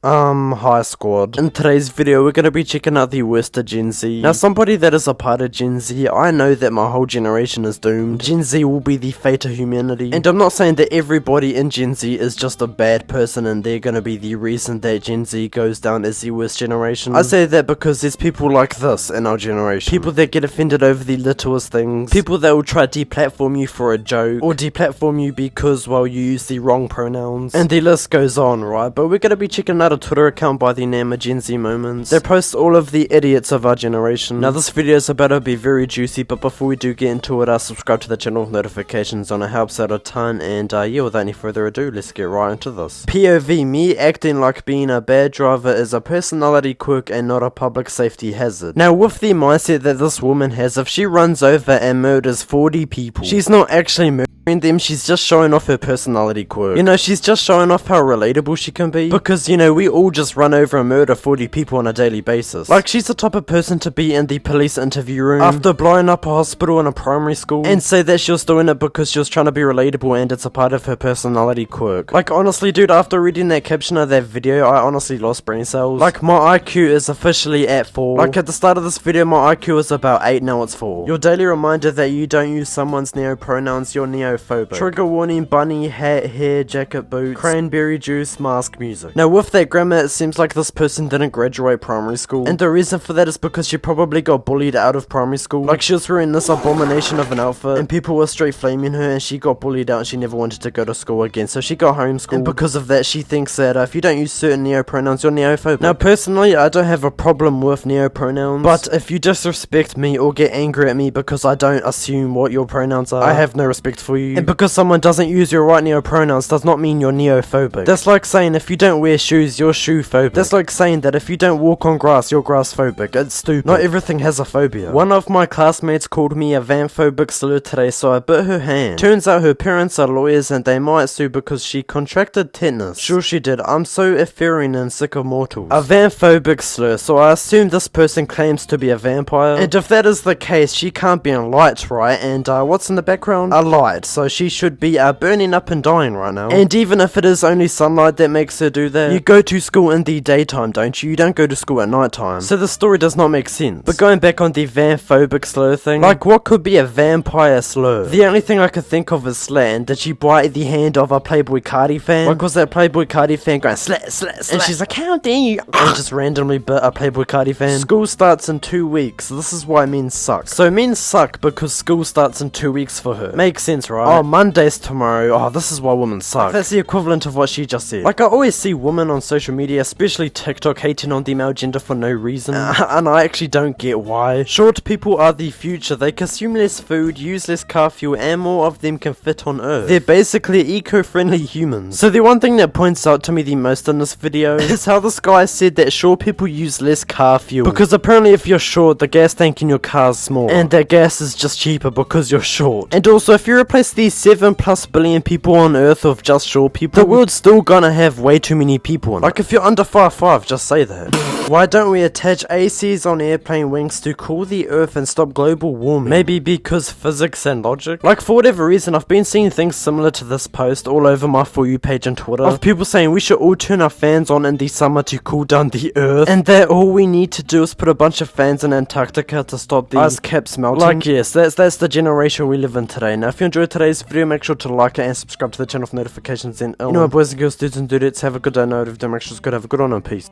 Hi squad. In today's video, we're gonna be checking out the worst of Gen Z. Now, somebody that is a part of Gen Z, I know that my whole generation is doomed. Gen Z will be the fate of humanity. And I'm not saying that everybody in Gen Z is just a bad person and they're gonna be the reason that Gen Z goes down as the worst generation. I say that because there's people like this in our generation. People that get offended over the littlest things. People that will try to deplatform you for a joke. Or deplatform you because, well, you use the wrong pronouns. And the list goes on, right? But we're gonna be checking out a Twitter account by the name of Gen Z Moments. They post all of the idiots of our generation. Now this video is about to be very juicy, but before we do get into it, subscribe to the channel with notifications on. It helps out a ton, and yeah, without any further ado, let's get right into this. POV, me acting like being a bad driver is a personality quirk and not a public safety hazard. Now with the mindset that this woman has, if she runs over and murders 40 people, she's not actually murdering them, she's just showing off her personality quirk. You know, she's just showing off how relatable she can be, because you know, we all just run over and murder 40 people on a daily basis. Like, she's the type of person to be in the police interview room after blowing up a hospital in a primary school and say that she was doing it because she was trying to be relatable and it's a part of her personality quirk. Like, honestly dude, after reading that caption of that video, I honestly lost brain cells. Like, my IQ is officially at 4. Like, at the start of this video, my IQ was about 8, now it's 4. Your daily reminder that you don't use someone's neo-pronouns, you're neophobic. Trigger warning, bunny, hat, hair, jacket, boots, cranberry juice, mask, music. Now with that grammar, it seems like this person didn't graduate primary school, and the reason for that is because she probably got bullied out of primary school. Like, she was wearing this abomination of an outfit and people were straight flaming her, and she got bullied out and she never wanted to go to school again, so she got homeschooled, and because of that she thinks that if you don't use certain neo-pronouns, you're neophobic. Now personally, I don't have a problem with neo-pronouns, but if you disrespect me or get angry at me because I don't assume what your pronouns are, I have no respect for you. And because someone doesn't use your right neo-pronouns does not mean you're neophobic. That's like saying if you don't wear shoes, you're shoe-phobic. That's like saying that if you don't walk on grass, you're grass-phobic. It's stupid. Not everything has a phobia. One of my classmates called me a van-phobic slur today, so I bit her hand. Turns out her parents are lawyers and they might sue because she contracted tetanus. Sure she did. I'm so efferine and sick of mortals. A van-phobic slur, so I assume this person claims to be a vampire. And if that is the case, she can't be in light, right? And what's in the background? A light. So she should be burning up and dying right now. And even if it is only sunlight that makes her do that, you go to school in the daytime, don't you? You don't go to school at night time. So the story does not make sense. But going back on the van-phobic slur thing, like, what could be a vampire slur? The only thing I could think of is slat. Did she bite the hand of a Playboy Cardi fan? Like, was that Playboy Cardi fan going slat, slat, slat? And she's like, how dare you? And just randomly bit a Playboy Cardi fan. School starts in 2 weeks. This is why men suck. So men suck because school starts in 2 weeks for her. Makes sense, right? Oh, Monday's tomorrow. Oh, this is why women suck. That's the equivalent of what she just said. Like, I always see women on social media, especially TikTok, hating on the male gender for no reason. And I actually don't get why. Short people are the future. They consume less food, use less car fuel, and more of them can fit on Earth. They're basically eco-friendly humans. So the one thing that points out to me the most in this video is how this guy said that short people use less car fuel. Because apparently if you're short, the gas tank in your car is small. And that gas is just cheaper because you're short. And also, if you replace these 7+ billion people on Earth with just short people, the world's still gonna have way too many people in it. Like, if you're under 5'5", just say that. Why don't we attach ACs on airplane wings to cool the Earth and stop global warming? Maybe because physics and logic? Like, for whatever reason, I've been seeing things similar to this post all over my For You page on Twitter, of people saying we should all turn our fans on in the summer to cool down the Earth, and that all we need to do is put a bunch of fans in Antarctica to stop the ice caps melting. Like, yes, that's the generation we live in today. Now, if you enjoyed today's video, make sure to like it and subscribe to the channel for notifications. And you know what, boys and girls, dudes and dudettes, have a good day. No, make sure it's good. Have a good one and peace.